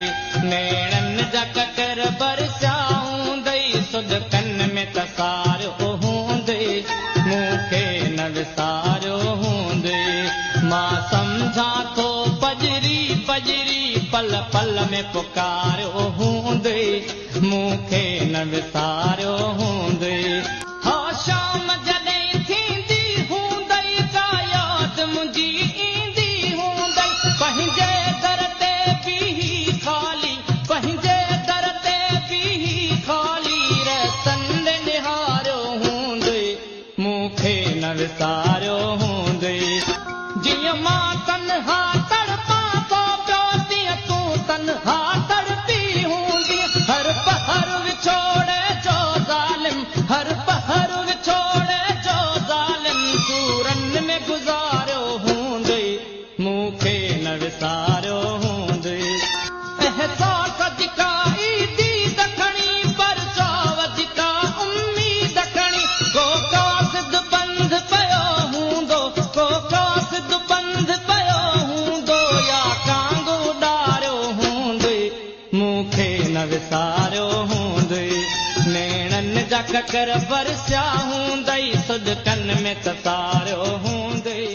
नेणन जा ककर बरसा हूंदई सुदकन में तसारो हूंदई मूंखे न विसारियो हूंदई मां सम्झा थो पजरी पजरी पल पल में पुकारियो हूंदई मूंखे न विसारियो हूंदई हा शाम जॾहिं थींदी हूंदई का यादि मुंहिंजी ईंदी हूंदई पंहिंजे दर ते बीही खाली पंहिंजे दर ते बीही खाली रतन निहारियो हूंदई मूंखे न विसारियो हूंदई जीअं मां तन्हा तड़पां थो पियो तीअं तूं तन्हा तड़पी हूंदी हर पहर विछोड़े जो ज़ालिम हर पहर विछोड़े जो ज़ालिम सूरन में गुज़ारियो हूंदई मूंखे न विसारियो हूंदई एहसास जेका ईदी दखणी पर चौवज का उम्मीद खणी को कासिद बंद पियो हूंदो को कासिद बंद पियो हूंदो या कांग उॾारियो हूंदई मूंखे न विसारियो हूंदई नेणन जा ककर बरसिया हूंदई सुदकन में तसारियो हूंदई।